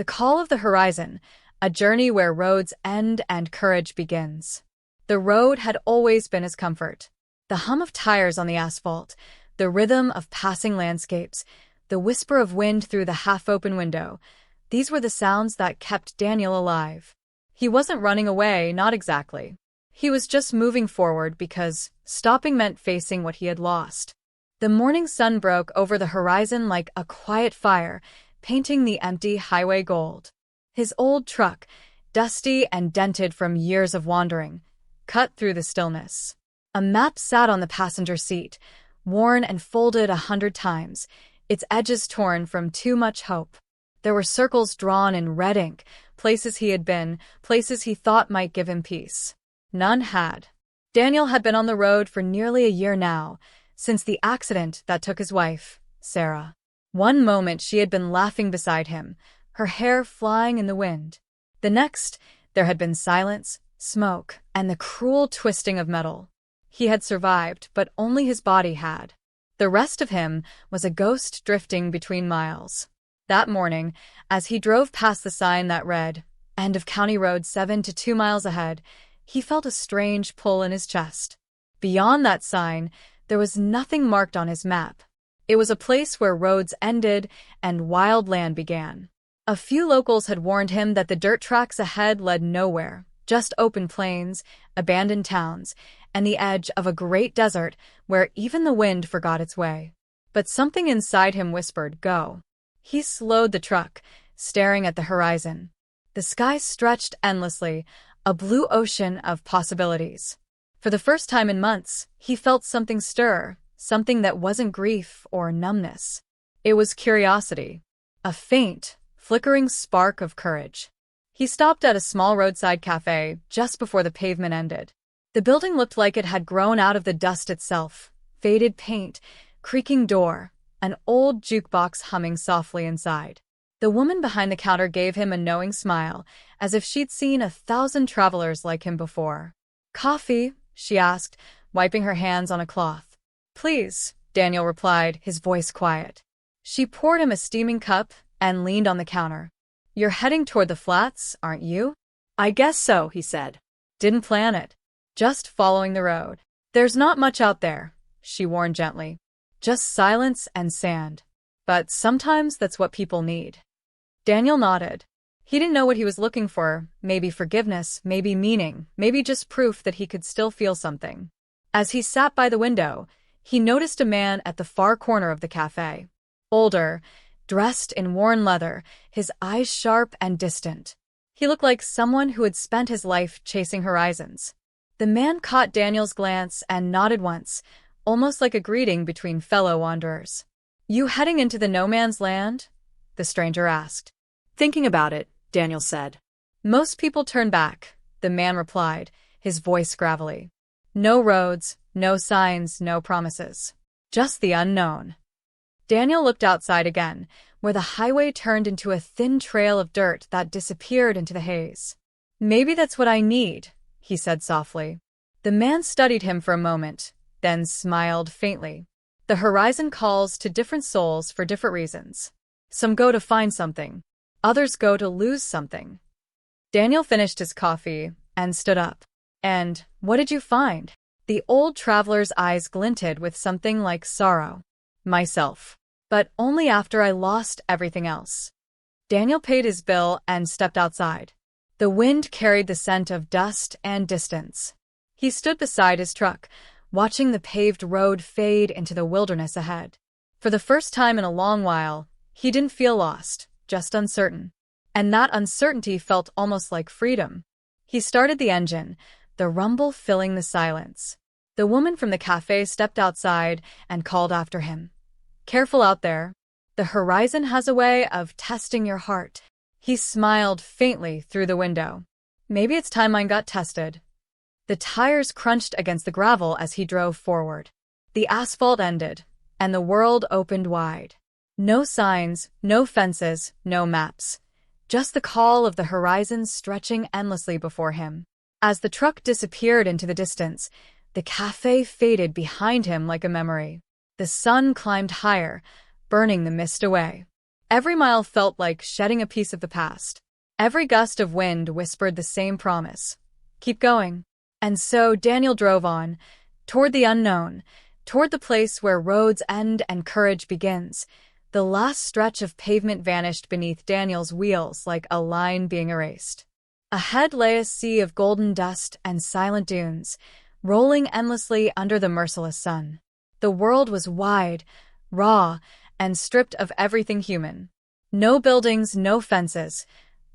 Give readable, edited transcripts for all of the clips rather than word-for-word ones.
The call of the horizon, a journey where roads end and courage begins. The road had always been his comfort. The hum of tires on the asphalt, the rhythm of passing landscapes, the whisper of wind through the half-open window, these were the sounds that kept Daniel alive. He wasn't running away, not exactly. He was just moving forward because stopping meant facing what he had lost. The morning sun broke over the horizon like a quiet fire, painting the empty highway gold. His old truck, dusty and dented from years of wandering, cut through the stillness. A map sat on the passenger seat, worn and folded 100 times, its edges torn from too much hope. There were circles drawn in red ink, places he had been, places he thought might give him peace. None had. Daniel had been on the road for nearly a year now, since the accident that took his wife, Sarah. One moment she had been laughing beside him, her hair flying in the wind. The next, there had been silence, smoke, and the cruel twisting of metal. He had survived, but only his body had. The rest of him was a ghost drifting between miles. That morning, as he drove past the sign that read, "End of County Road 7 to 2 miles ahead," he felt a strange pull in his chest. Beyond that sign, there was nothing marked on his map. It was a place where roads ended and wild land began. A few locals had warned him that the dirt tracks ahead led nowhere, just open plains, abandoned towns, and the edge of a great desert where even the wind forgot its way. But something inside him whispered, "Go." He slowed the truck, staring at the horizon. The sky stretched endlessly, a blue ocean of possibilities. For the first time in months, he felt something stir, something that wasn't grief or numbness. It was curiosity, a faint, flickering spark of courage. He stopped at a small roadside cafe just before the pavement ended. The building looked like it had grown out of the dust itself, faded paint, creaking door, an old jukebox humming softly inside. The woman behind the counter gave him a knowing smile, as if she'd seen 1,000 travelers like him before. "Coffee?" she asked, wiping her hands on a cloth. "Please," Daniel replied, his voice quiet. She poured him a steaming cup and leaned on the counter. "You're heading toward the flats, aren't you?" "I guess so," he said. "Didn't plan it. Just following the road." "There's not much out there," she warned gently. "Just silence and sand. But sometimes that's what people need." Daniel nodded. He didn't know what he was looking for, maybe forgiveness, maybe meaning, maybe just proof that he could still feel something. As he sat by the window, he noticed a man at the far corner of the cafe. Older, dressed in worn leather, his eyes sharp and distant. He looked like someone who had spent his life chasing horizons. The man caught Daniel's glance and nodded once, almost like a greeting between fellow wanderers. "You heading into the no-man's land?" the stranger asked. "Thinking about it," Daniel said. "Most people turn back," the man replied, his voice gravelly. "No roads, no signs, no promises. Just the unknown." Daniel looked outside again, where the highway turned into a thin trail of dirt that disappeared into the haze. "Maybe that's what I need," he said softly. The man studied him for a moment, then smiled faintly. "The horizon calls to different souls for different reasons. Some go to find something. Others go to lose something." Daniel finished his coffee and stood up. "And what did you find?" The old traveler's eyes glinted with something like sorrow. "Myself. But only after I lost everything else." Daniel paid his bill and stepped outside. The wind carried the scent of dust and distance. He stood beside his truck, watching the paved road fade into the wilderness ahead. For the first time in a long while, he didn't feel lost, just uncertain. And that uncertainty felt almost like freedom. He started the engine, the rumble filling the silence. The woman from the cafe stepped outside and called after him. "Careful out there. The horizon has a way of testing your heart." He smiled faintly through the window. "Maybe it's time mine got tested." The tires crunched against the gravel as he drove forward. The asphalt ended, and the world opened wide. No signs, no fences, no maps. Just the call of the horizon stretching endlessly before him. As the truck disappeared into the distance, the cafe faded behind him like a memory. The sun climbed higher, burning the mist away. Every mile felt like shedding a piece of the past. Every gust of wind whispered the same promise. Keep going. And so Daniel drove on, toward the unknown, toward the place where roads end and courage begins. The last stretch of pavement vanished beneath Daniel's wheels like a line being erased. Ahead lay a sea of golden dust and silent dunes, rolling endlessly under the merciless sun. The world was wide, raw, and stripped of everything human. No buildings, no fences,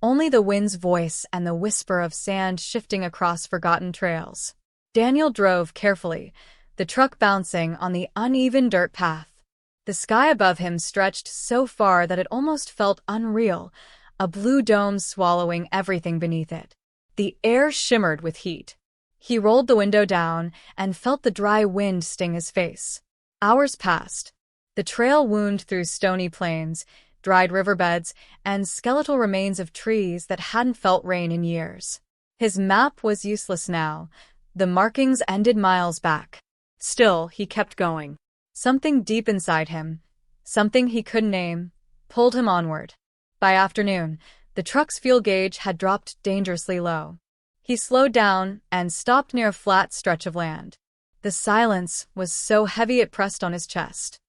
only the wind's voice and the whisper of sand shifting across forgotten trails. Daniel drove carefully, the truck bouncing on the uneven dirt path. The sky above him stretched so far that it almost felt unreal, a blue dome swallowing everything beneath it. The air shimmered with heat. He rolled the window down and felt the dry wind sting his face. Hours passed. The trail wound through stony plains, dried riverbeds, and skeletal remains of trees that hadn't felt rain in years. His map was useless now. The markings ended miles back. Still, he kept going. Something deep inside him, something he couldn't name, pulled him onward. By afternoon, the truck's fuel gauge had dropped dangerously low. He slowed down and stopped near a flat stretch of land. The silence was so heavy it pressed on his chest.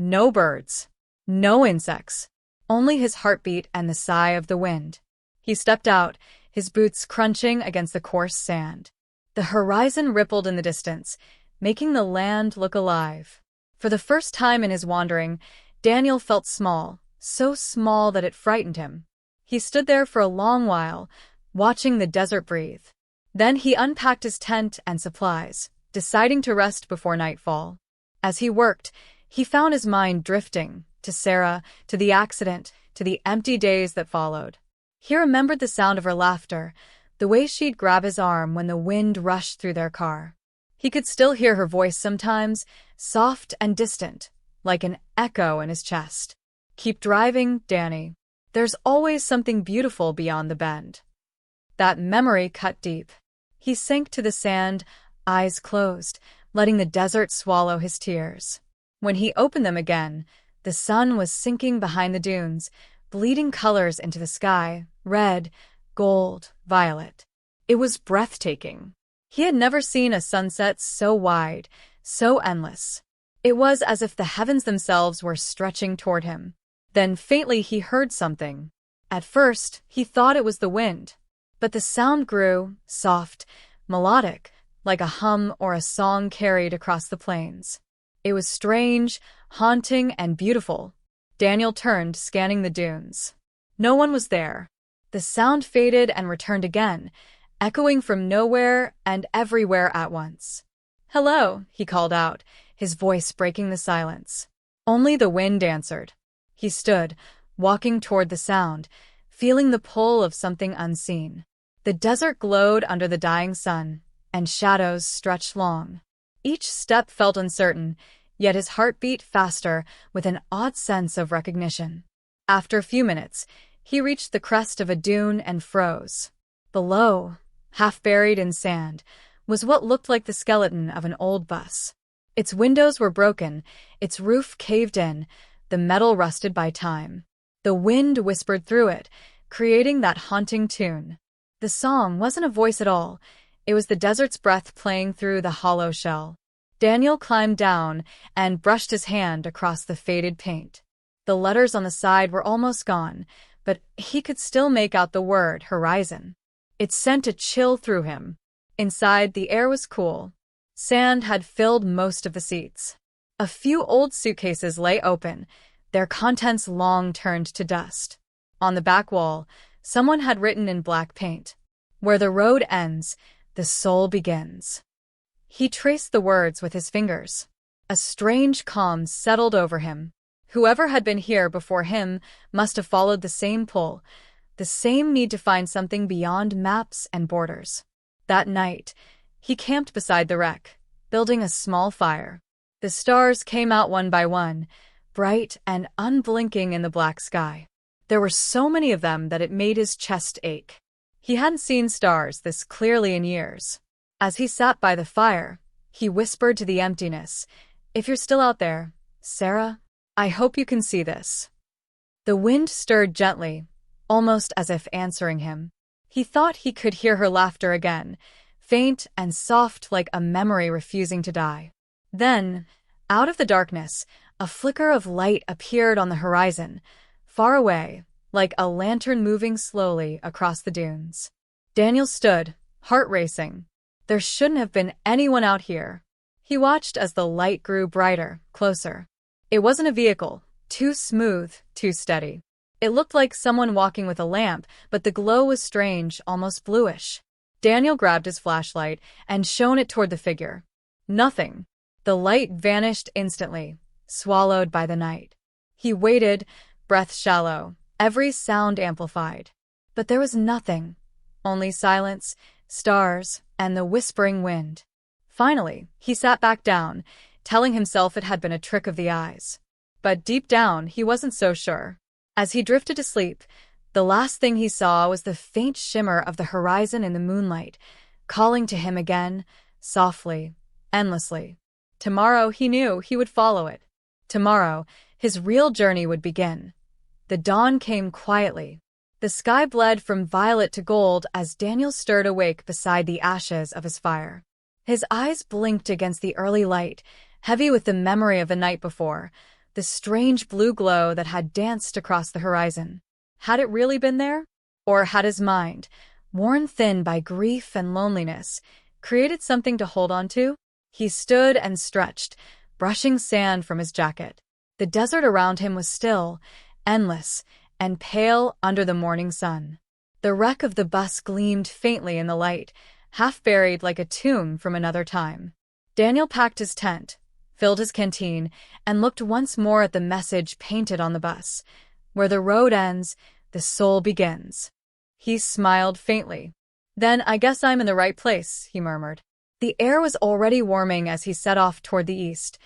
No birds, no insects, only his heartbeat and the sigh of the wind. He stepped out, his boots crunching against the coarse sand. The horizon rippled in the distance, making the land look alive. For the first time in his wandering, Daniel felt small, so small that it frightened him. He stood there for a long while, watching the desert breathe. Then he unpacked his tent and supplies, deciding to rest before nightfall. As he worked, he found his mind drifting, to Sarah, to the accident, to the empty days that followed. He remembered the sound of her laughter, the way she'd grab his arm when the wind rushed through their car. He could still hear her voice sometimes, soft and distant, like an echo in his chest. Keep driving, Danny. There's always something beautiful beyond the bend. That memory cut deep. He sank to the sand, eyes closed, letting the desert swallow his tears. When he opened them again, the sun was sinking behind the dunes, bleeding colors into the sky, red, gold, violet. It was breathtaking. He had never seen a sunset so wide, so endless. It was as if the heavens themselves were stretching toward him. Then faintly he heard something. At first, he thought it was the wind. But the sound grew, soft, melodic, like a hum or a song carried across the plains. It was strange, haunting, and beautiful. Daniel turned, scanning the dunes. No one was there. The sound faded and returned again, echoing from nowhere and everywhere at once. "Hello," he called out, his voice breaking the silence. Only the wind answered. He stood, walking toward the sound, feeling the pull of something unseen. The desert glowed under the dying sun, and shadows stretched long. Each step felt uncertain, yet his heart beat faster with an odd sense of recognition. After a few minutes, he reached the crest of a dune and froze. Below, half buried in sand, was what looked like the skeleton of an old bus. Its windows were broken, its roof caved in, the metal rusted by time. The wind whispered through it, creating that haunting tune. The song wasn't a voice at all. It was the desert's breath playing through the hollow shell. Daniel climbed down and brushed his hand across the faded paint. The letters on the side were almost gone, but he could still make out the word horizon. It sent a chill through him. Inside, the air was cool. Sand had filled most of the seats. A few old suitcases lay open, their contents long turned to dust. On the back wall, someone had written in black paint, "Where the road ends, the soul begins." He traced the words with his fingers. A strange calm settled over him. Whoever had been here before him must have followed the same pull, the same need to find something beyond maps and borders. That night, he camped beside the wreck, building a small fire. The stars came out one by one, bright and unblinking in the black sky. There were so many of them that it made his chest ache. He hadn't seen stars this clearly in years. As he sat by the fire, he whispered to the emptiness, "If you're still out there, Sarah, I hope you can see this." The wind stirred gently, almost as if answering him. He thought he could hear her laughter again, faint and soft like a memory refusing to die. Then, out of the darkness, a flicker of light appeared on the horizon, far away, like a lantern moving slowly across the dunes. Daniel stood, heart racing. There shouldn't have been anyone out here. He watched as the light grew brighter, closer. It wasn't a vehicle, too smooth, too steady. It looked like someone walking with a lamp, but the glow was strange, almost bluish. Daniel grabbed his flashlight and shone it toward the figure. Nothing. The light vanished instantly, swallowed by the night. He waited, breath shallow, every sound amplified. But there was nothing. Only silence, stars, and the whispering wind. Finally, he sat back down, telling himself it had been a trick of the eyes. But deep down, he wasn't so sure. As he drifted to sleep, the last thing he saw was the faint shimmer of the horizon in the moonlight, calling to him again, softly, endlessly. Tomorrow, he knew, he would follow it. Tomorrow, his real journey would begin. The dawn came quietly. The sky bled from violet to gold as Daniel stirred awake beside the ashes of his fire. His eyes blinked against the early light, heavy with the memory of the night before, the strange blue glow that had danced across the horizon. Had it really been there? Or had his mind, worn thin by grief and loneliness, created something to hold on to? He stood and stretched, brushing sand from his jacket. The desert around him was still, endless, and pale under the morning sun. The wreck of the bus gleamed faintly in the light, half buried like a tomb from another time. Daniel packed his tent, filled his canteen, and looked once more at the message painted on the bus. Where the road ends, the soul begins. He smiled faintly. Then I guess I'm in the right place, he murmured. The air was already warming as he set off toward the east,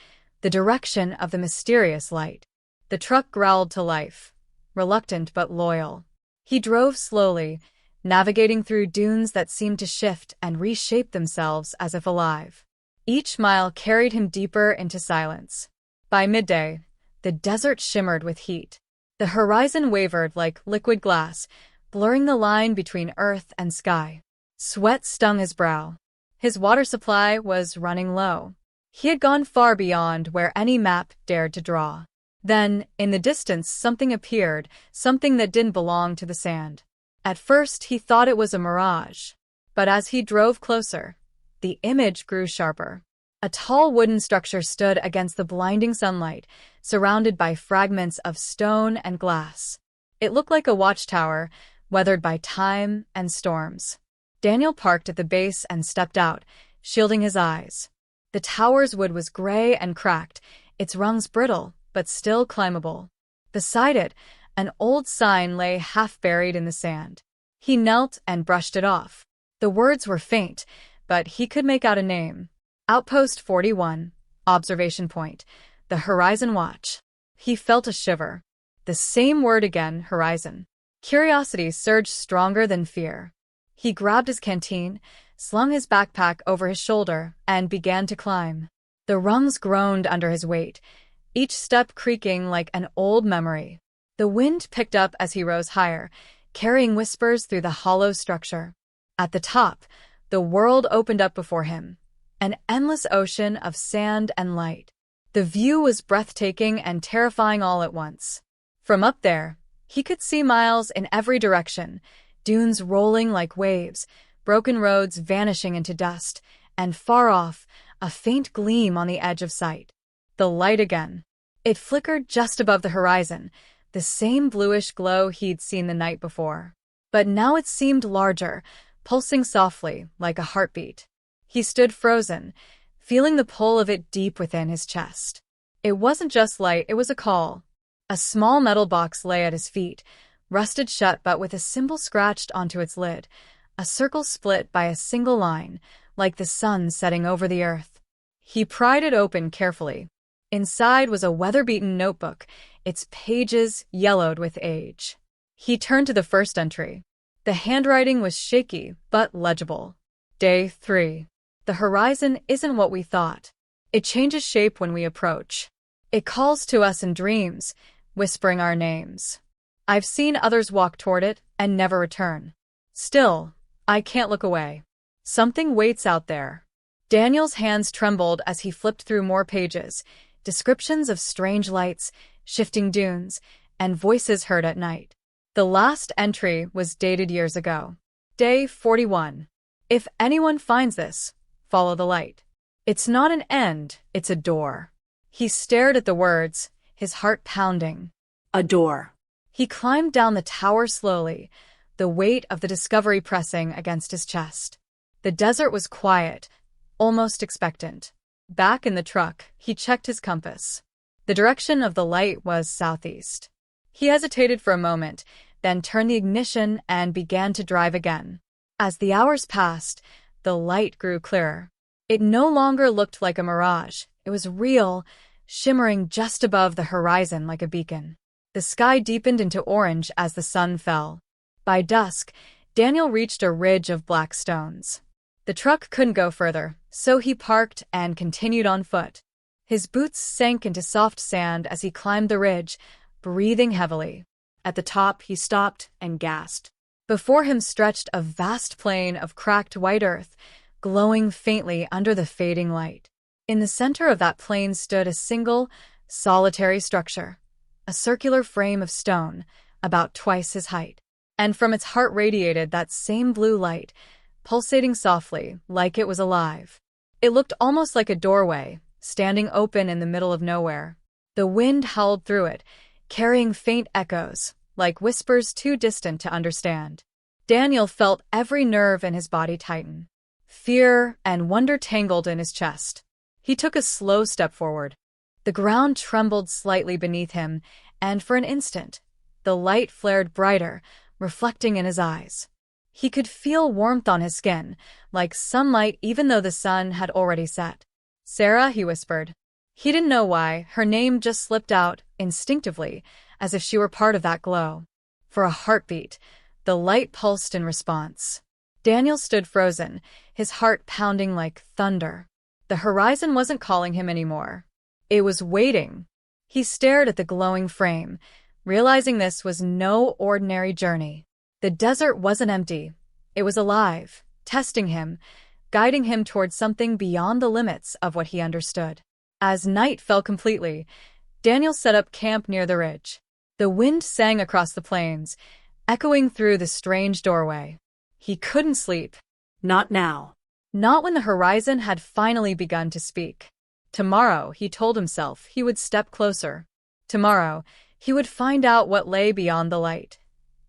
the direction of the mysterious light. The truck growled to life, reluctant but loyal. He drove slowly, navigating through dunes that seemed to shift and reshape themselves as if alive. Each mile carried him deeper into silence. By midday, the desert shimmered with heat. The horizon wavered like liquid glass, blurring the line between earth and sky. Sweat stung his brow. His water supply was running low. He had gone far beyond where any map dared to draw. Then, in the distance, something appeared, something that didn't belong to the sand. At first, he thought it was a mirage. But as he drove closer, the image grew sharper. A tall wooden structure stood against the blinding sunlight, surrounded by fragments of stone and glass. It looked like a watchtower, weathered by time and storms. Daniel parked at the base and stepped out, shielding his eyes. The tower's wood was gray and cracked, its rungs brittle, but still climbable. Beside it, an old sign lay half buried in the sand. He knelt and brushed it off. The words were faint, but he could make out a name. Outpost 41, Observation Point, the Horizon Watch. He felt a shiver. The same word again, horizon. Curiosity surged stronger than fear. He grabbed his canteen, slung his backpack over his shoulder, and began to climb. The rungs groaned under his weight, each step creaking like an old memory. The wind picked up as he rose higher, carrying whispers through the hollow structure. At the top, the world opened up before him, an endless ocean of sand and light. The view was breathtaking and terrifying all at once. From up there, he could see miles in every direction, dunes rolling like waves, broken roads vanishing into dust, and far off, a faint gleam on the edge of sight. The light again. It flickered just above the horizon, the same bluish glow he'd seen the night before. But now it seemed larger, pulsing softly, like a heartbeat. He stood frozen, feeling the pull of it deep within his chest. It wasn't just light, it was a call. A small metal box lay at his feet, rusted shut but with a symbol scratched onto its lid, a circle split by a single line, like the sun setting over the earth. He pried it open carefully. Inside was a weather-beaten notebook, its pages yellowed with age. He turned to the first entry. The handwriting was shaky, but legible. Day 3. The horizon isn't what we thought. It changes shape when we approach. It calls to us in dreams, whispering our names. I've seen others walk toward it and never return. Still, I can't look away. Something waits out there. Daniel's hands trembled as he flipped through more pages, descriptions of strange lights, shifting dunes, and voices heard at night. The last entry was dated years ago. Day 41. If anyone finds this, follow the light. It's not an end, it's a door. He stared at the words, his heart pounding. A door. He climbed down the tower slowly, the weight of the discovery pressing against his chest. The desert was quiet, almost expectant. Back in the truck, he checked his compass. The direction of the light was southeast. He hesitated for a moment, then turned the ignition and began to drive again. As the hours passed, the light grew clearer. It no longer looked like a mirage. It was real, shimmering just above the horizon like a beacon. The sky deepened into orange as the sun fell. By dusk, Daniel reached a ridge of black stones. The truck couldn't go further, so he parked and continued on foot. His boots sank into soft sand as he climbed the ridge, breathing heavily. At the top, he stopped and gasped. Before him stretched a vast plain of cracked white earth, glowing faintly under the fading light. In the center of that plain stood a single, solitary structure, a circular frame of stone, about twice his height. And from its heart radiated that same blue light, pulsating softly, like it was alive. It looked almost like a doorway, standing open in the middle of nowhere. The wind howled through it, carrying faint echoes, like whispers too distant to understand. Daniel felt every nerve in his body tighten. Fear and wonder tangled in his chest. He took a slow step forward. The ground trembled slightly beneath him, and for an instant, the light flared brighter, reflecting in his eyes. He could feel warmth on his skin, like sunlight even though the sun had already set. "Sarah," he whispered. He didn't know why, her name just slipped out, instinctively, as if she were part of that glow. For a heartbeat, the light pulsed in response. Daniel stood frozen, his heart pounding like thunder. The horizon wasn't calling him anymore. It was waiting. He stared at the glowing frame, realizing this was no ordinary journey. The desert wasn't empty. It was alive, testing him, guiding him towards something beyond the limits of what he understood. As night fell completely, Daniel set up camp near the ridge. The wind sang across the plains, echoing through the strange doorway. He couldn't sleep. Not now. Not when the horizon had finally begun to speak. Tomorrow, he told himself, he would step closer. Tomorrow, he would find out what lay beyond the light.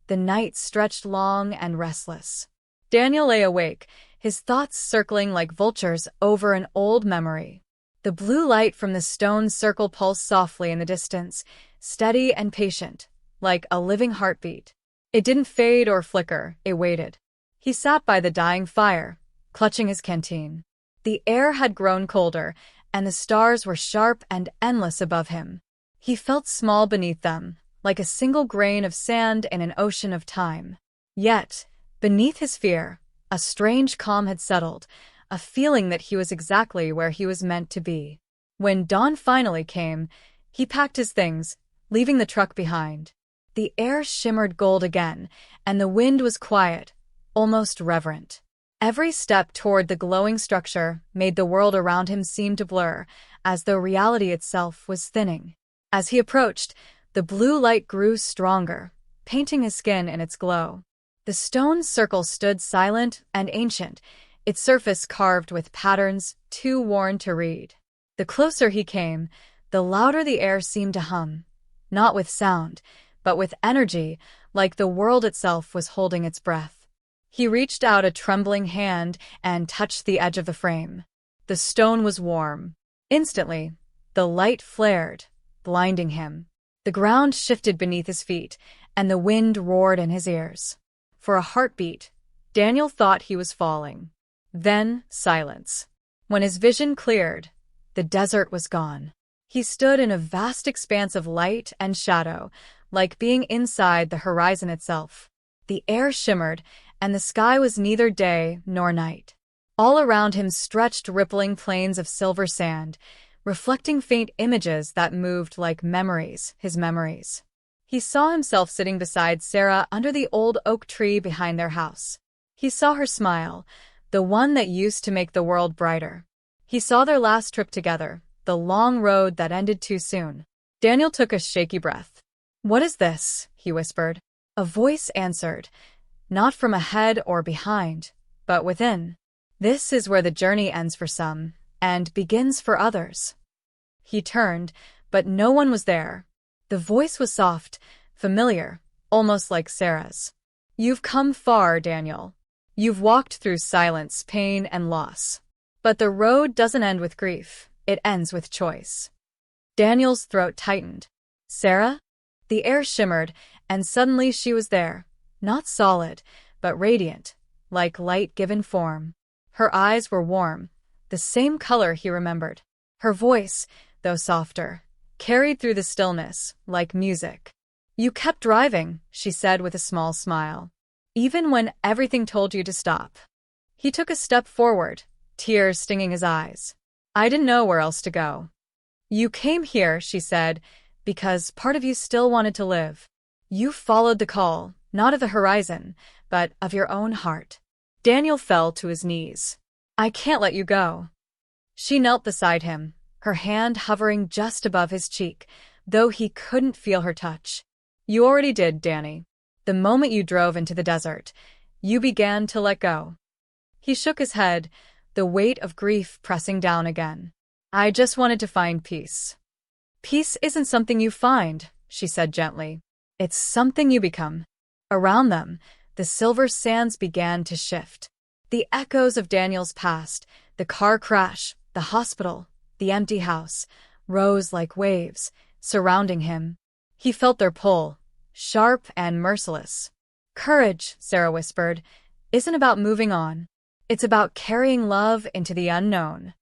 The night stretched long and restless. Daniel lay awake, his thoughts circling like vultures over an old memory. The blue light from the stone circle pulsed softly in the distance, steady and patient, like a living heartbeat. It didn't fade or flicker, it waited. He sat by the dying fire, clutching his canteen. The air had grown colder, and the stars were sharp and endless above him. He felt small beneath them, like a single grain of sand in an ocean of time. Yet, beneath his fear, a strange calm had settled, a feeling that he was exactly where he was meant to be. When dawn finally came, he packed his things, leaving the truck behind. The air shimmered gold again, and the wind was quiet, almost reverent. Every step toward the glowing structure made the world around him seem to blur, as though reality itself was thinning. As he approached, the blue light grew stronger, painting his skin in its glow. The stone circle stood silent and ancient, its surface carved with patterns too worn to read. The closer he came, the louder the air seemed to hum, not with sound, but with energy, like the world itself was holding its breath. He reached out a trembling hand and touched the edge of the frame. The stone was warm. Instantly, the light flared, blinding him. The ground shifted beneath his feet, and the wind roared in his ears. For a heartbeat, Daniel thought he was falling. Then, silence. When his vision cleared, the desert was gone. He stood in a vast expanse of light and shadow, like being inside the horizon itself. The air shimmered, and the sky was neither day nor night. All around him stretched rippling plains of silver sand, reflecting faint images that moved like memories, his memories. He He saw himself sitting beside Sarah under the old oak tree behind their house. He saw her smile, the one that used to make the world brighter. He saw their last trip together, the long road that ended too soon. Daniel took a shaky breath. "What is this?" he whispered. A voice answered, not from ahead or behind, but within. "This is where the journey ends for some, and begins for others." He turned, but no one was there. The voice was soft, familiar, almost like Sarah's. "You've come far, Daniel. You've walked through silence, pain, and loss. But the road doesn't end with grief, it ends with choice." Daniel's throat tightened. "Sarah?" The air shimmered, and suddenly she was there, not solid, but radiant, like light given form. Her eyes were warm, the same color he remembered. Her voice, though softer, carried through the stillness, like music. "You kept driving," she said with a small smile, "even when everything told you to stop." He took a step forward, tears stinging his eyes. "I didn't know where else to go." "You came here," she said, "because part of you still wanted to live. You followed the call, not of the horizon, but of your own heart." Daniel fell to his knees. "I can't let you go." She knelt beside him, her hand hovering just above his cheek, though he couldn't feel her touch. "You already did, Danny. The moment you drove into the desert, you began to let go." He shook his head, the weight of grief pressing down again. "I just wanted to find peace." "Peace isn't something you find," she said gently. "It's something you become." Around them, the silver sands began to shift. The echoes of Daniel's past, the car crash, the hospital, the empty house, rose like waves, surrounding him. He felt their pull, sharp and merciless. "Courage," Sarah whispered, "isn't about moving on. It's about carrying love into the unknown."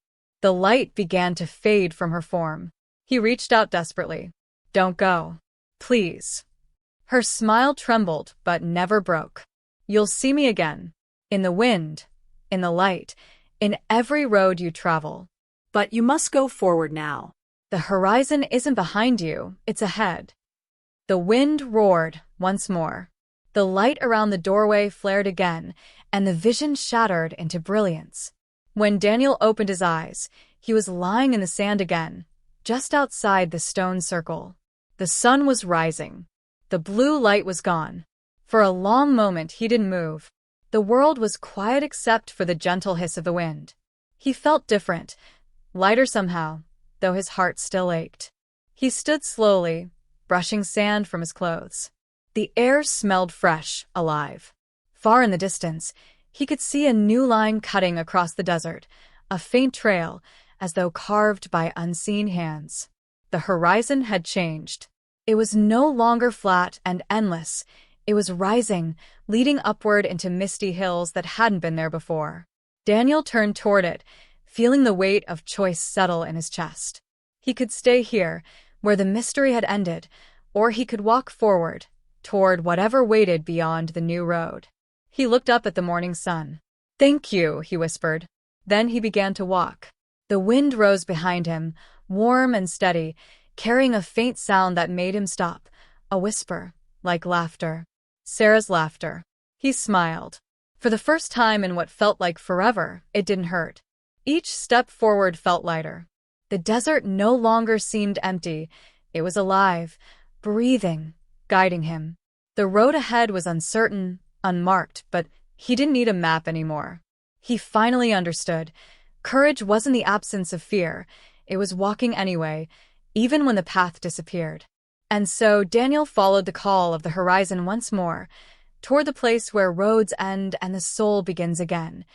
The light began to fade from her form. He reached out desperately. "Don't go. Please." Her smile trembled but never broke. "You'll see me again. In the wind, in the light, in every road you travel. But you must go forward now. The horizon isn't behind you, it's ahead." The wind roared once more. The light around the doorway flared again, and the vision shattered into brilliance. When Daniel opened his eyes, he was lying in the sand again, just outside the stone circle. The sun was rising. The blue light was gone. For a long moment he didn't move. The world was quiet except for the gentle hiss of the wind. He felt different, lighter somehow, though his heart still ached. He stood slowly, brushing sand from his clothes. The air smelled fresh, alive. Far in the distance, he could see a new line cutting across the desert, a faint trail, as though carved by unseen hands. The horizon had changed. It was no longer flat and endless. It was rising, leading upward into misty hills that hadn't been there before. Daniel turned toward it, feeling the weight of choice settle in his chest. He could stay here, where the mystery had ended, or he could walk forward, toward whatever waited beyond the new road. He looked up at the morning sun. "Thank you," he whispered. Then he began to walk. The wind rose behind him, warm and steady, carrying a faint sound that made him stop, a whisper, like laughter. Sarah's laughter. He smiled. For the first time in what felt like forever, it didn't hurt. Each step forward felt lighter. The desert no longer seemed empty. It was alive, breathing, guiding him. The road ahead was uncertain, unmarked, but he didn't need a map anymore. He finally understood. Courage wasn't the absence of fear. It was walking anyway, even when the path disappeared. And so Daniel followed the call of the horizon once more, toward the place where roads end and the soul begins again.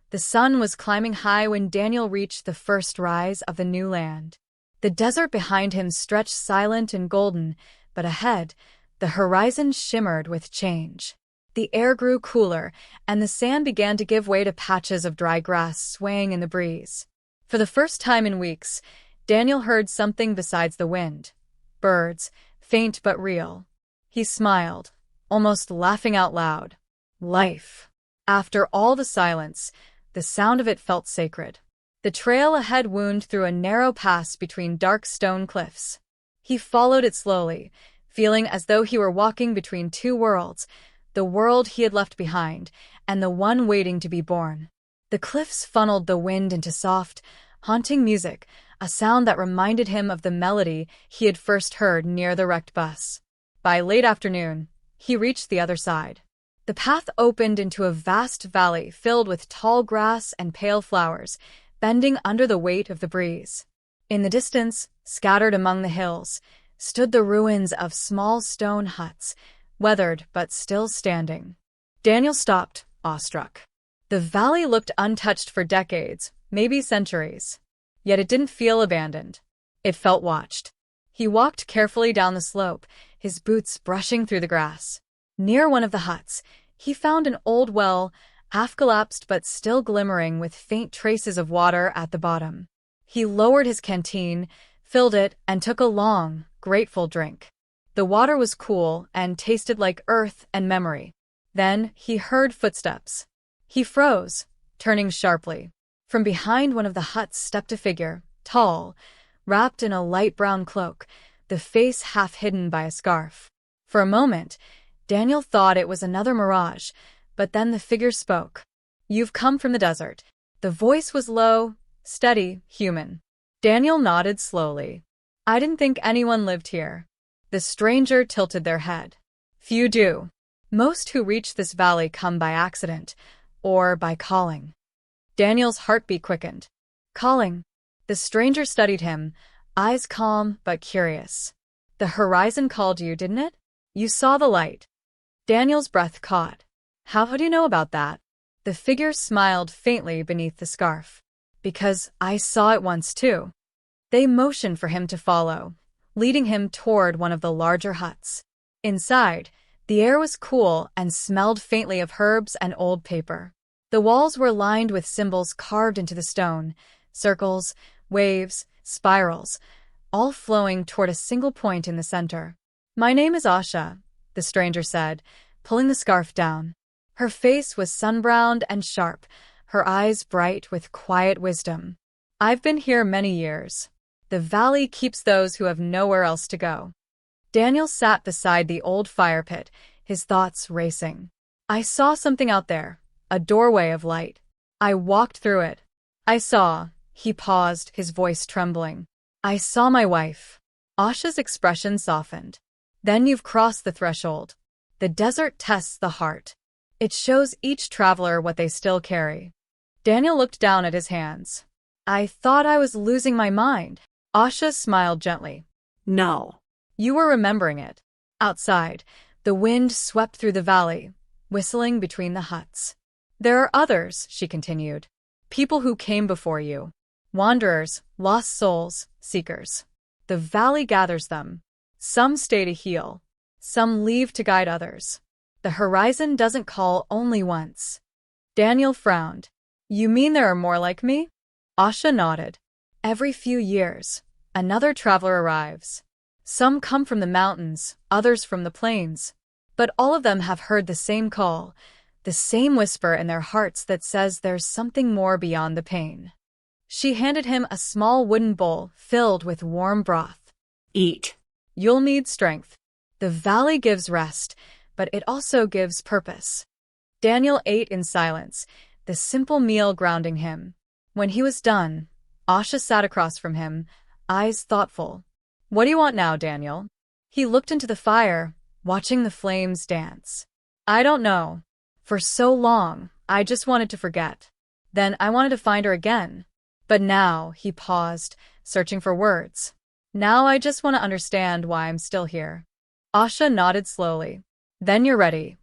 The sun was climbing high when Daniel reached the first rise of the new land. The desert behind him stretched silent and golden, but ahead, the horizon shimmered with change. The air grew cooler, and the sand began to give way to patches of dry grass swaying in the breeze. For the first time in weeks, Daniel heard something besides the wind. Birds, faint but real. He smiled, almost laughing out loud. Life. After all the silence, the sound of it felt sacred. The trail ahead wound through a narrow pass between dark stone cliffs. He followed it slowly, feeling as though he were walking between two worlds, the world he had left behind and the one waiting to be born. The cliffs funneled the wind into soft, haunting music, a sound that reminded him of the melody he had first heard near the wrecked bus. By late afternoon, he reached the other side. The path opened into a vast valley filled with tall grass and pale flowers, bending under the weight of the breeze. In the distance, scattered among the hills, stood the ruins of small stone huts, weathered but still standing. Daniel stopped, awestruck. The valley looked untouched for decades, maybe centuries. Yet it didn't feel abandoned. It felt watched. He walked carefully down the slope, his boots brushing through the grass. Near one of the huts, he found an old well, half-collapsed but still glimmering with faint traces of water at the bottom. He lowered his canteen, filled it, and took a long, grateful drink. The water was cool and tasted like earth and memory. Then he heard footsteps. He froze, turning sharply. From behind one of the huts stepped a figure, tall, wrapped in a light brown cloak, the face half hidden by a scarf. For a moment, Daniel thought it was another mirage, but then the figure spoke. "You've come from the desert." The voice was low, steady, human. Daniel nodded slowly. "I didn't think anyone lived here." The stranger tilted their head. "Few do. Most who reach this valley come by accident, or by calling." Daniel's heartbeat quickened. Calling. The stranger studied him, eyes calm but curious. "The horizon called you, didn't it? You saw the light." Daniel's breath caught. "How do you know about that?" The figure smiled faintly beneath the scarf. "Because I saw it once too." They motioned for him to follow, leading him toward one of the larger huts. Inside, the air was cool and smelled faintly of herbs and old paper. The walls were lined with symbols carved into the stone, circles, waves, spirals, all flowing toward a single point in the center. "My name is Asha," the stranger said, pulling the scarf down. Her face was sun-browned and sharp, her eyes bright with quiet wisdom. "I've been here many years. The valley keeps those who have nowhere else to go." Daniel sat beside the old fire pit, his thoughts racing. "I saw something out there, a doorway of light. I walked through it. I saw," he paused, his voice trembling. "I saw my wife." Asha's expression softened. "Then you've crossed the threshold. The desert tests the heart. It shows each traveler what they still carry." Daniel looked down at his hands. "I thought I was losing my mind." Asha smiled gently. "No. You were remembering it." Outside, the wind swept through the valley, whistling between the huts. "There are others," she continued. "People who came before you. Wanderers, lost souls, seekers. The valley gathers them. Some stay to heal. Some leave to guide others. The horizon doesn't call only once." Daniel frowned. "You mean there are more like me?" Asha nodded. "Every few years, another traveler arrives. Some come from the mountains, others from the plains. But all of them have heard the same call, the same whisper in their hearts that says there's something more beyond the pain." She handed him a small wooden bowl filled with warm broth. "Eat. You'll need strength. The valley gives rest, but it also gives purpose." Daniel ate in silence, the simple meal grounding him. When he was done, Asha sat across from him, eyes thoughtful. "What do you want now, Daniel?" He looked into the fire, watching the flames dance. "I don't know. For so long, I just wanted to forget. Then I wanted to find her again. But now," he paused, searching for words. "Now I just want to understand why I'm still here." Asha nodded slowly. "Then you're ready."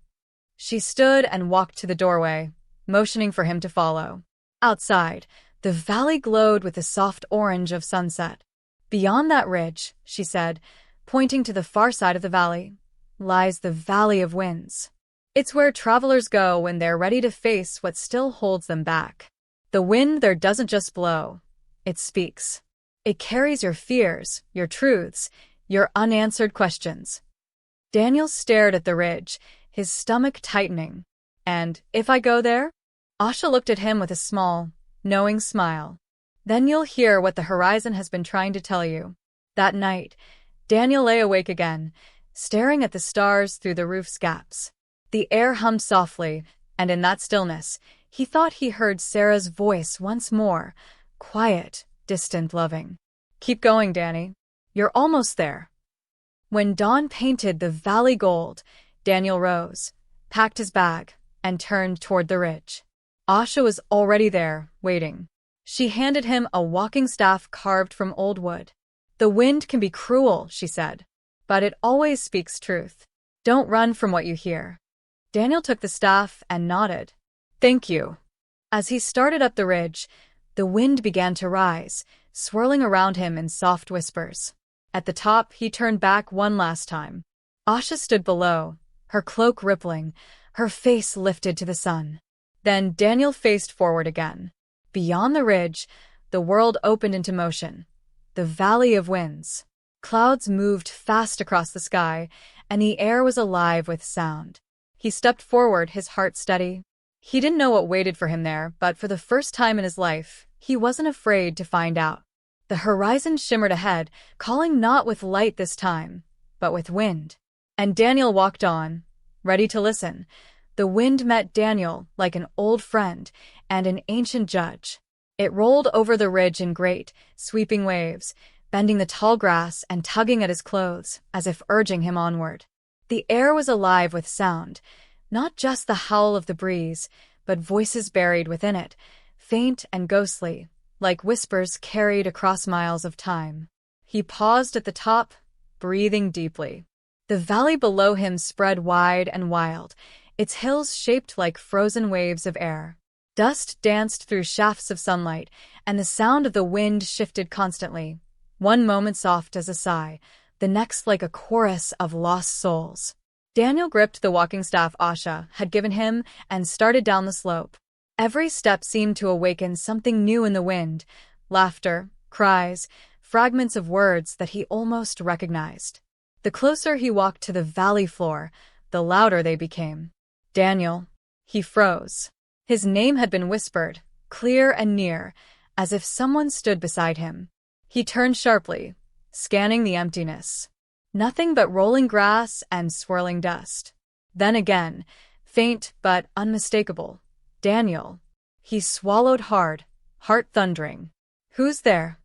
She stood and walked to the doorway, motioning for him to follow. Outside, the valley glowed with the soft orange of sunset. "Beyond that ridge," she said, pointing to the far side of the valley, "lies the Valley of Winds. It's where travelers go when they're ready to face what still holds them back. The wind there doesn't just blow, it speaks. It carries your fears, your truths, your unanswered questions." Daniel stared at the ridge, his stomach tightening. "And if I go there?" Asha looked at him with a small, knowing smile. "Then you'll hear what the horizon has been trying to tell you." That night, Daniel lay awake again, staring at the stars through the roof's gaps. The air hummed softly, and in that stillness, he thought he heard Sarah's voice once more, quiet, distant, loving. "Keep going, Danny. You're almost there." When dawn painted the valley gold, Daniel rose, packed his bag, and turned toward the ridge. Asha was already there, waiting. She handed him a walking staff carved from old wood. "The wind can be cruel," she said, "but it always speaks truth. Don't run from what you hear." Daniel took the staff and nodded. "Thank you." As he started up the ridge, the wind began to rise, swirling around him in soft whispers. At the top, he turned back one last time. Asha stood below, her cloak rippling, her face lifted to the sun. Then Daniel faced forward again. Beyond the ridge, the world opened into motion. The Valley of Winds. Clouds moved fast across the sky, and the air was alive with sound. He stepped forward, his heart steady. He didn't know what waited for him there, but for the first time in his life, he wasn't afraid to find out. The horizon shimmered ahead, calling not with light this time, but with wind. And Daniel walked on, ready to listen. The wind met Daniel like an old friend and an ancient judge. It rolled over the ridge in great, sweeping waves, bending the tall grass and tugging at his clothes as if urging him onward. The air was alive with sound, not just the howl of the breeze, but voices buried within it, faint and ghostly, like whispers carried across miles of time. He paused at the top, breathing deeply. The valley below him spread wide and wild, its hills shaped like frozen waves of air. Dust danced through shafts of sunlight, and the sound of the wind shifted constantly, one moment soft as a sigh, the next like a chorus of lost souls. Daniel gripped the walking staff Asha had given him and started down the slope. Every step seemed to awaken something new in the wind, laughter, cries, fragments of words that he almost recognized. The closer he walked to the valley floor, the louder they became. "Daniel." He froze. His name had been whispered, clear and near, as if someone stood beside him. He turned sharply, scanning the emptiness. Nothing but rolling grass and swirling dust. Then again, faint but unmistakable. "Daniel." He swallowed hard, heart thundering. "Who's there?"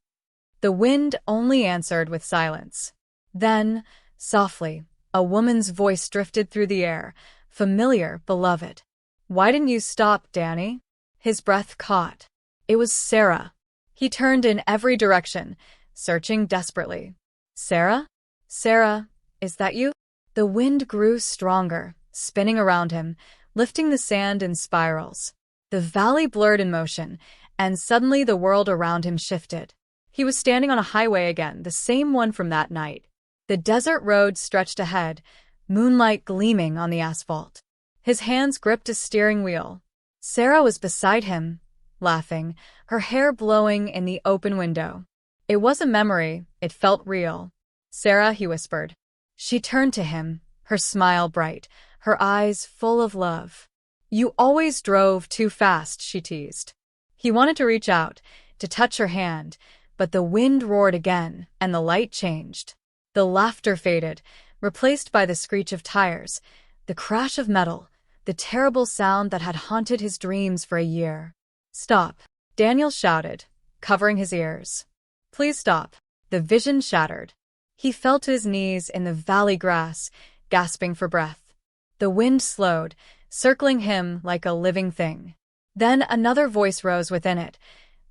The wind only answered with silence. Then, softly, a woman's voice drifted through the air, familiar, beloved. "Why didn't you stop, Danny?" His breath caught. It was Sarah. He turned in every direction, searching desperately. "Sarah? Sarah, is that you?" The wind grew stronger, spinning around him, lifting the sand in spirals. The valley blurred in motion, and suddenly the world around him shifted. He was standing on a highway again, the same one from that night. The desert road stretched ahead, moonlight gleaming on the asphalt. His hands gripped a steering wheel. Sarah was beside him, laughing, her hair blowing in the open window. It was a memory, it felt real. "Sarah," he whispered. She turned to him, her smile bright, her eyes full of love. "You always drove too fast," she teased. He wanted to reach out, to touch her hand, but the wind roared again, and the light changed. The laughter faded, replaced by the screech of tires, the crash of metal, the terrible sound that had haunted his dreams for a year. "Stop," Daniel shouted, covering his ears. "Please stop." The vision shattered. He fell to his knees in the valley grass, gasping for breath. The wind slowed, circling him like a living thing. Then another voice rose within it,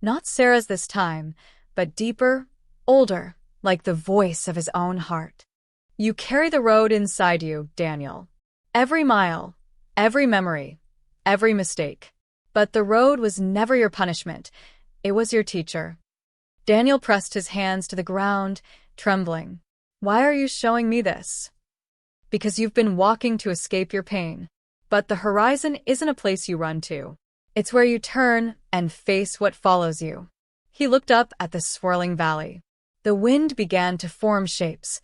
not Sarah's this time, but deeper, older, like the voice of his own heart. "You carry the road inside you, Daniel. Every mile, every memory, every mistake. But the road was never your punishment. It was your teacher." Daniel pressed his hands to the ground, trembling. "Why are you showing me this?" "Because you've been walking to escape your pain. But the horizon isn't a place you run to. It's where you turn and face what follows you." He looked up at the swirling valley. The wind began to form shapes,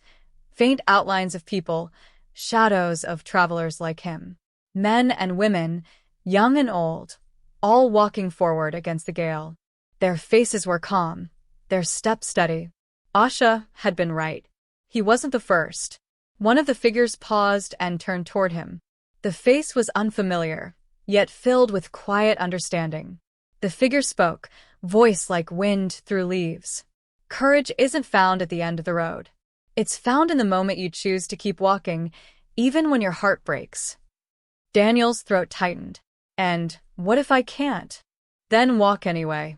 faint outlines of people, shadows of travelers like him. Men and women, young and old, all walking forward against the gale. Their faces were calm, their steps steady. Asha had been right. He wasn't the first. One of the figures paused and turned toward him. The face was unfamiliar, yet filled with quiet understanding. The figure spoke, voice like wind through leaves. Courage isn't found at the end of the road. It's found in the moment you choose to keep walking, even when your heart breaks. Daniel's throat tightened. And, what if I can't? Then walk anyway.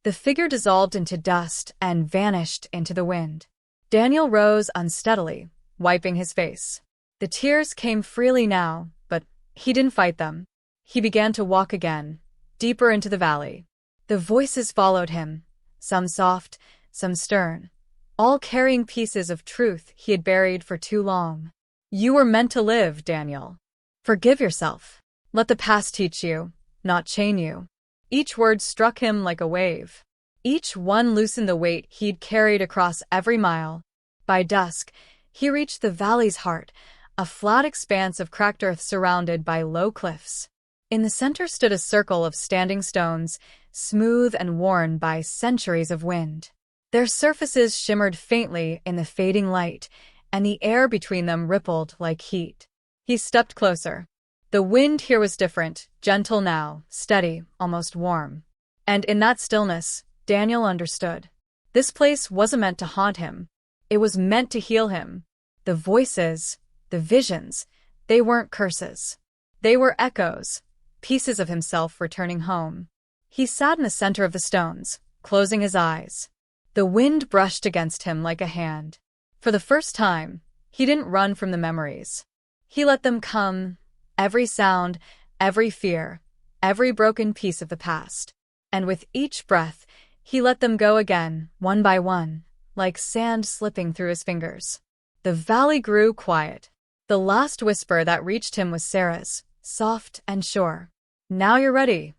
The figure dissolved into dust and vanished into the wind. Daniel rose unsteadily, wiping his face. The tears came freely now, but he didn't fight them. He began to walk again, deeper into the valley. The voices followed him, some soft, some stern, all carrying pieces of truth he had buried for too long. You were meant to live, Daniel. Forgive yourself. Let the past teach you, not chain you. Each word struck him like a wave. Each one loosened the weight he'd carried across every mile. By dusk, he reached the valley's heart, a flat expanse of cracked earth surrounded by low cliffs. In the center stood a circle of standing stones, smooth and worn by centuries of wind. Their surfaces shimmered faintly in the fading light, and the air between them rippled like heat. He stepped closer. The wind here was different, gentle now, steady, almost warm. And in that stillness, Daniel understood. This place wasn't meant to haunt him. It was meant to heal him. The voices, the visions, they weren't curses. They were echoes, pieces of himself returning home. He sat in the center of the stones, closing his eyes. The wind brushed against him like a hand. For the first time, he didn't run from the memories. He let them come, every sound, every fear, every broken piece of the past. And with each breath, he let them go again, one by one, like sand slipping through his fingers. The valley grew quiet. The last whisper that reached him was Sarah's, soft and sure. Now you're ready.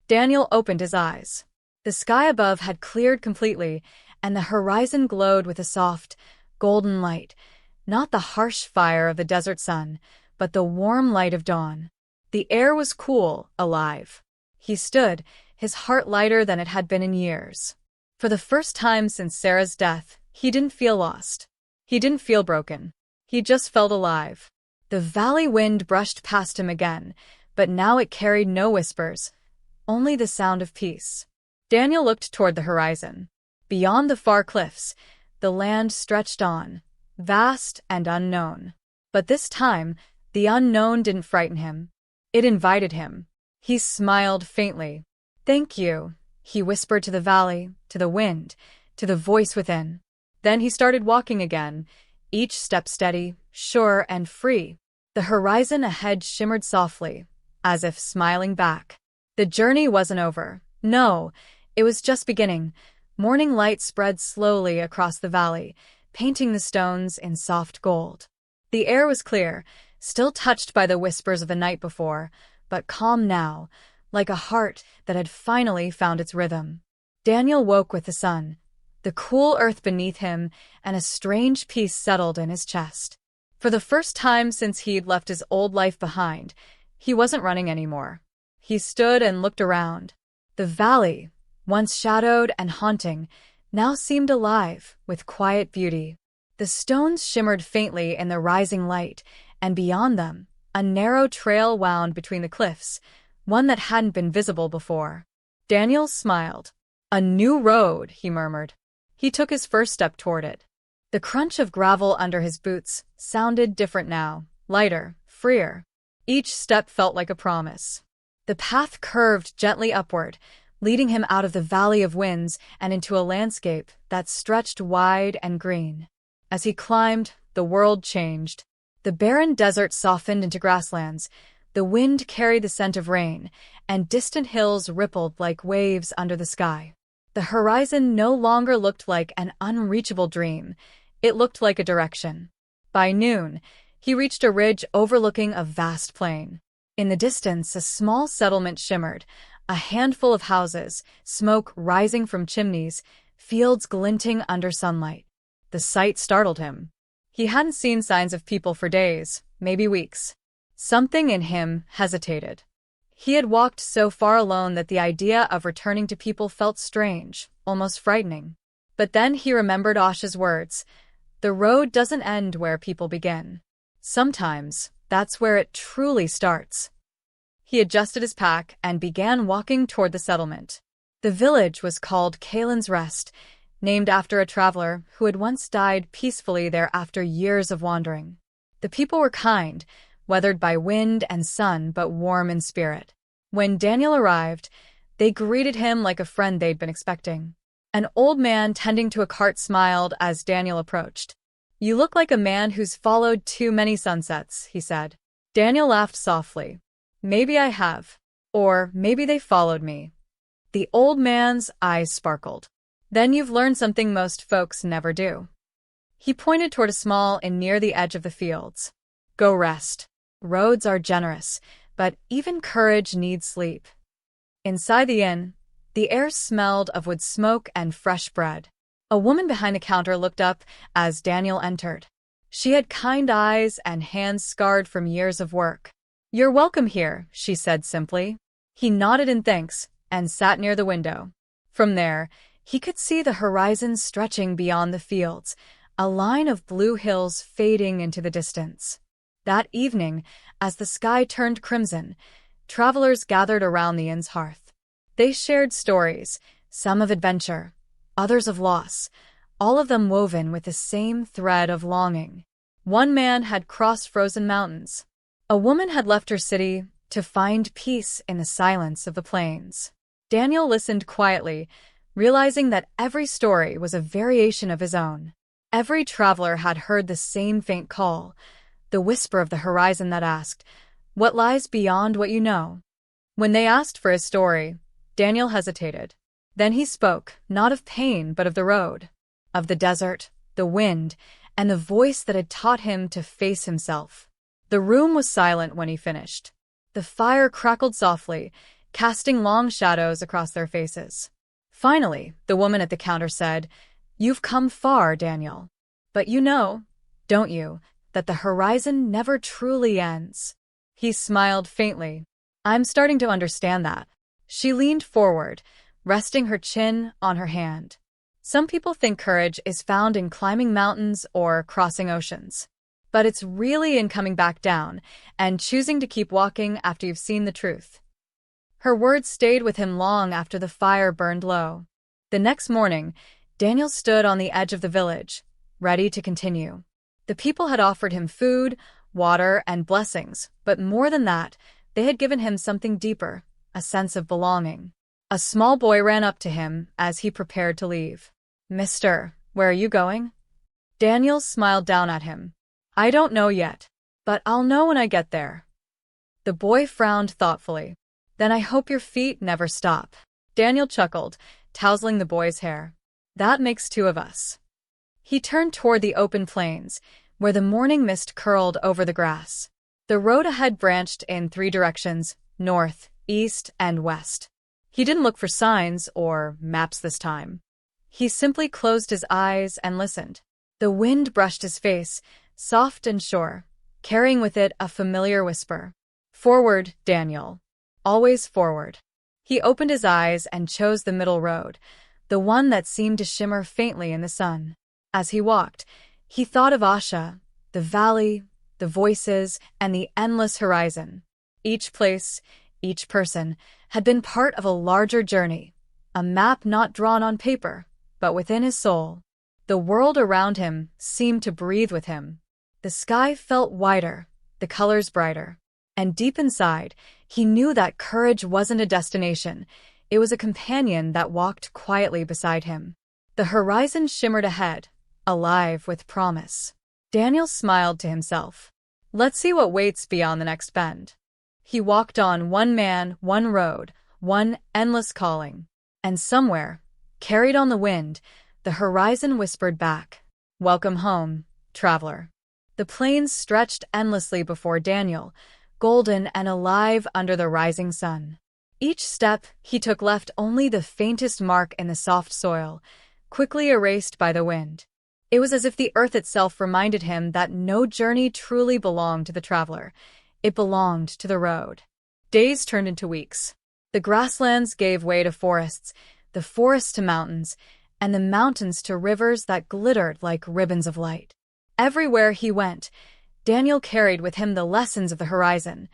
Daniel opened his eyes. The sky above had cleared completely, and the horizon glowed with a soft, golden light, not the harsh fire of the desert sun, but the warm light of dawn. The air was cool, alive. He stood, his heart lighter than it had been in years. For the first time since Sarah's death, he didn't feel lost. He didn't feel broken. He just felt alive. The valley wind brushed past him again, but now it carried no whispers, only the sound of peace. Daniel looked toward the horizon. Beyond the far cliffs, the land stretched on, vast and unknown. But this time, the unknown didn't frighten him. It invited him. He smiled faintly. Thank you, he whispered to the valley, to the wind, to the voice within. Then he started walking again, each step steady, sure and free. The horizon ahead shimmered softly, as if smiling back. The journey wasn't over. No, it was just beginning. Morning light spread slowly across the valley, painting the stones in soft gold. The air was clear, still touched by the whispers of the night before, but calm now, like a heart that had finally found its rhythm. Daniel woke with the sun, the cool earth beneath him, and a strange peace settled in his chest. For the first time since he'd left his old life behind, he wasn't running anymore. He stood and looked around. The valley, once shadowed and haunting, now seemed alive with quiet beauty. The stones shimmered faintly in the rising light, and beyond them, a narrow trail wound between the cliffs, one that hadn't been visible before. Daniel smiled. A new road, he murmured. He took his first step toward it. The crunch of gravel under his boots sounded different now, lighter, freer. Each step felt like a promise. The path curved gently upward, leading him out of the valley of winds and into a landscape that stretched wide and green. As he climbed, the world changed. The barren desert softened into grasslands, the wind carried the scent of rain, and distant hills rippled like waves under the sky. The horizon no longer looked like an unreachable dream. It looked like a direction. By noon, he reached a ridge overlooking a vast plain. In the distance, a small settlement shimmered, a handful of houses, smoke rising from chimneys, fields glinting under sunlight. The sight startled him. He hadn't seen signs of people for days, maybe weeks. Something in him hesitated. He had walked so far alone that the idea of returning to people felt strange, almost frightening. But then he remembered Asha's words. The road doesn't end where people begin. Sometimes, that's where it truly starts. He adjusted his pack and began walking toward the settlement. The village was called Kalen's Rest, named after a traveler who had once died peacefully there after years of wandering. The people were kind, weathered by wind and sun, but warm in spirit. When Daniel arrived, they greeted him like a friend they'd been expecting. An old man tending to a cart smiled as Daniel approached. "You look like a man who's followed too many sunsets," he said. Daniel laughed softly. "Maybe I have. Or maybe they followed me." The old man's eyes sparkled. "Then you've learned something most folks never do." He pointed toward a small inn near the edge of the fields. "Go rest. Roads are generous, but even courage needs sleep." Inside the inn, the air smelled of wood smoke and fresh bread. A woman behind the counter looked up as Daniel entered. She had kind eyes and hands scarred from years of work. "You're welcome here," she said simply. He nodded in thanks and sat near the window. From there, he could see the horizon stretching beyond the fields, a line of blue hills fading into the distance. That evening, as the sky turned crimson, travelers gathered around the inn's hearth. They shared stories, some of adventure, others of loss, all of them woven with the same thread of longing. One man had crossed frozen mountains. A woman had left her city to find peace in the silence of the plains. Daniel listened quietly, realizing that every story was a variation of his own. Every traveler had heard the same faint call, the whisper of the horizon that asked, "What lies beyond what you know?" When they asked for his story, Daniel hesitated. Then he spoke, not of pain but of the road, of the desert, the wind, and the voice that had taught him to face himself. The room was silent when he finished. The fire crackled softly, casting long shadows across their faces. Finally, the woman at the counter said, "You've come far, Daniel. But you know, don't you, that the horizon never truly ends?" He smiled faintly. "I'm starting to understand that." She leaned forward, resting her chin on her hand. "Some people think courage is found in climbing mountains or crossing oceans. But it's really in coming back down and choosing to keep walking after you've seen the truth." Her words stayed with him long after the fire burned low. The next morning, Daniel stood on the edge of the village, ready to continue. The people had offered him food, water, and blessings, but more than that, they had given him something deeper, a sense of belonging. A small boy ran up to him as he prepared to leave. "Mister, where are you going?" Daniel smiled down at him. "I don't know yet, but I'll know when I get there." The boy frowned thoughtfully. "Then I hope your feet never stop." Daniel chuckled, tousling the boy's hair. "That makes two of us." He turned toward the open plains, where the morning mist curled over the grass. The road ahead branched in 3 directions, north, east, and west. He didn't look for signs or maps this time. He simply closed his eyes and listened. The wind brushed his face, soft and sure, carrying with it a familiar whisper. "Forward, Daniel. Always forward." He opened his eyes and chose the middle road, the one that seemed to shimmer faintly in the sun. As he walked, he thought of Asha, the valley, the voices, and the endless horizon. Each place, each person, had been part of a larger journey, a map not drawn on paper, but within his soul. The world around him seemed to breathe with him. The sky felt wider, the colors brighter. And deep inside, he knew that courage wasn't a destination, it was a companion that walked quietly beside him. The horizon shimmered ahead, alive with promise. Daniel smiled to himself. Let's see what waits beyond the next bend. He walked on, one man, one road, one endless calling. And somewhere, carried on the wind, the horizon whispered back, "Welcome home, traveler." The plains stretched endlessly before Daniel, golden and alive under the rising sun. Each step he took left only the faintest mark in the soft soil, quickly erased by the wind. It was as if the earth itself reminded him that no journey truly belonged to the traveler. It belonged to the road. Days turned into weeks. The grasslands gave way to forests, the forests to mountains, and the mountains to rivers that glittered like ribbons of light. Everywhere he went, Daniel carried with him the lessons of the horizon,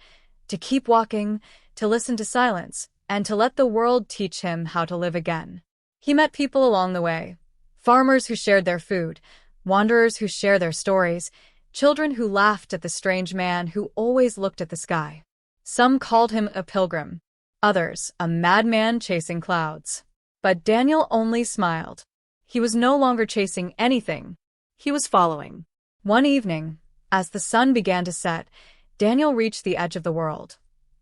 to keep walking, to listen to silence, and to let the world teach him how to live again. He met people along the way, farmers who shared their food, wanderers who shared their stories, children who laughed at the strange man who always looked at the sky. Some called him a pilgrim, others a madman chasing clouds. But Daniel only smiled. He was no longer chasing anything. He was following. One evening, as the sun began to set, Daniel reached the edge of the world.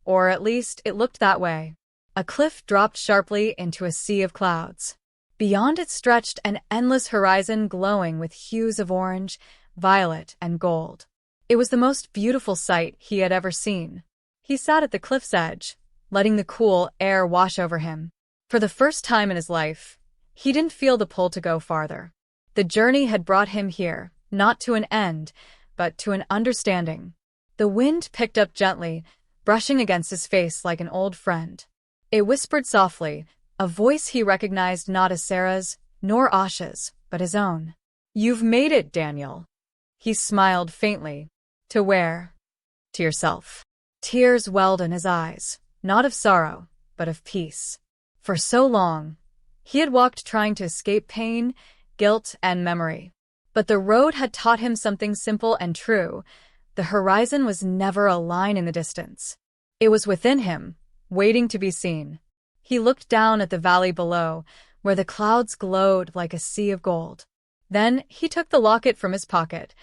Or at least it looked that way. A cliff dropped sharply into a sea of clouds. Beyond it stretched an endless horizon glowing with hues of orange, violet, and gold. It was the most beautiful sight he had ever seen. He sat at the cliff's edge, letting the cool air wash over him. For the first time in his life, he didn't feel the pull to go farther. The journey had brought him here, not to an end, but to an understanding. The wind picked up gently, brushing against his face like an old friend. It whispered softly, a voice he recognized not as Sarah's, nor Asha's, but his own. "You've made it, Daniel." He smiled faintly. "To where?" "To yourself." Tears welled in his eyes, not of sorrow, but of peace. For so long, he had walked trying to escape pain, guilt, and memory. But the road had taught him something simple and true. The horizon was never a line in the distance. It was within him, waiting to be seen. He looked down at the valley below, where the clouds glowed like a sea of gold. Then he took the locket from his pocket,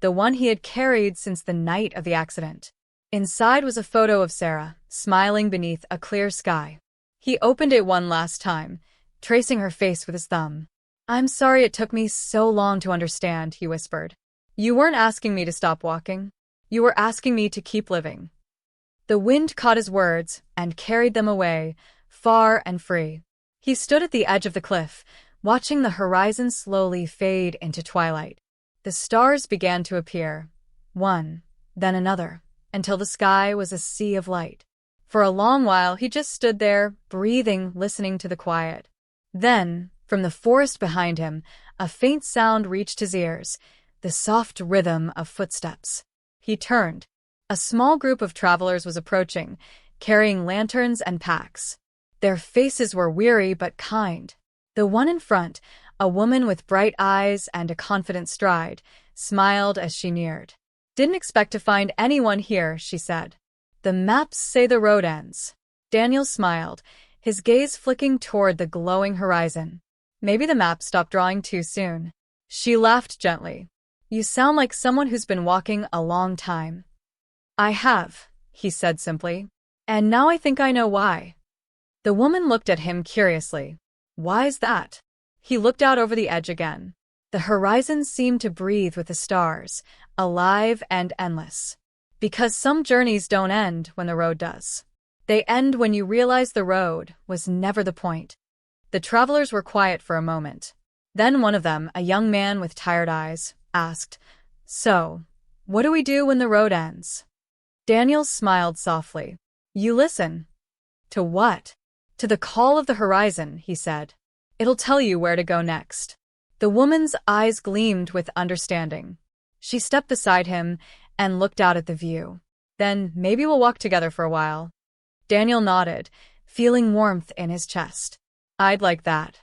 the one he had carried since the night of the accident. Inside was a photo of Sarah, smiling beneath a clear sky. He opened it one last time, tracing her face with his thumb. "I'm sorry it took me so long to understand," he whispered. "You weren't asking me to stop walking. You were asking me to keep living." The wind caught his words and carried them away, far and free. He stood at the edge of the cliff, watching the horizon slowly fade into twilight. The stars began to appear, one, then another, until the sky was a sea of light. For a long while he just stood there, breathing, listening to the quiet. Then, from the forest behind him, a faint sound reached his ears, the soft rhythm of footsteps. He turned. A small group of travelers was approaching, carrying lanterns and packs. Their faces were weary but kind. The one in front, a woman with bright eyes and a confident stride, smiled as she neared. "Didn't expect to find anyone here," she said. "The maps say the road ends." Daniel smiled, his gaze flicking toward the glowing horizon. Maybe the map stopped drawing too soon. She laughed gently. "You sound like someone who's been walking a long time." "I have," he said simply. "And now I think I know why." The woman looked at him curiously. "Why's that?" He looked out over the edge again. The horizon seemed to breathe with the stars, alive and endless. Because some journeys don't end when the road does. They end when you realize the road was never the point. The travelers were quiet for a moment. Then one of them, a young man with tired eyes, asked, "So, what do we do when the road ends?" Daniel smiled softly. "You listen." "To what?" "To the call of the horizon," he said. "It'll tell you where to go next." The woman's eyes gleamed with understanding. She stepped beside him and looked out at the view. "Then maybe we'll walk together for a while." Daniel nodded, feeling warmth in his chest. "I'd like that."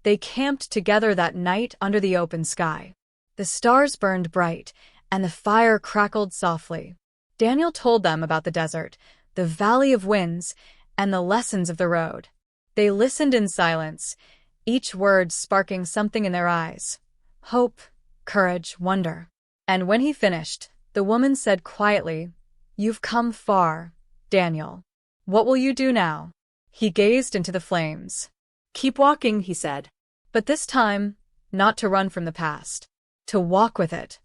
They camped together that night under the open sky. The stars burned bright, and the fire crackled softly. Daniel told them about the desert, the valley of winds, and the lessons of the road. They listened in silence, each word sparking something in their eyes. Hope, courage, wonder. And when he finished, the woman said quietly, "You've come far, Daniel. What will you do now?" He gazed into the flames. "Keep walking," he said. But this time, not to run from the past. To walk with it.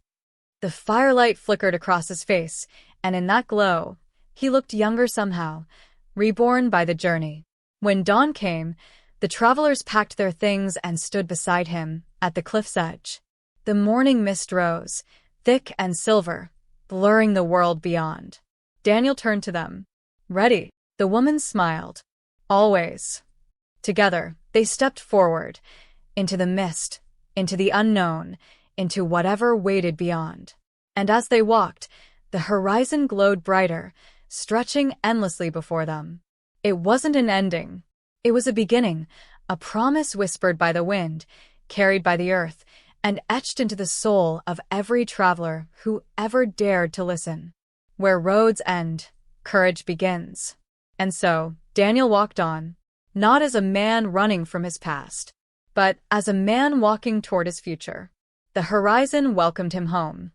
The firelight flickered across his face, and in that glow, he looked younger somehow, reborn by the journey. When dawn came, the travelers packed their things and stood beside him, at the cliff's edge. The morning mist rose, thick and silver, blurring the world beyond. Daniel turned to them. "Ready?" The woman smiled. "Always." Together, they stepped forward, into the mist, into the unknown, into whatever waited beyond. And as they walked, the horizon glowed brighter, stretching endlessly before them. It wasn't an ending. It was a beginning, a promise whispered by the wind, carried by the earth, and etched into the soul of every traveler who ever dared to listen. Where roads end, courage begins. And so, Daniel walked on, not as a man running from his past, but as a man walking toward his future. The horizon welcomed him home.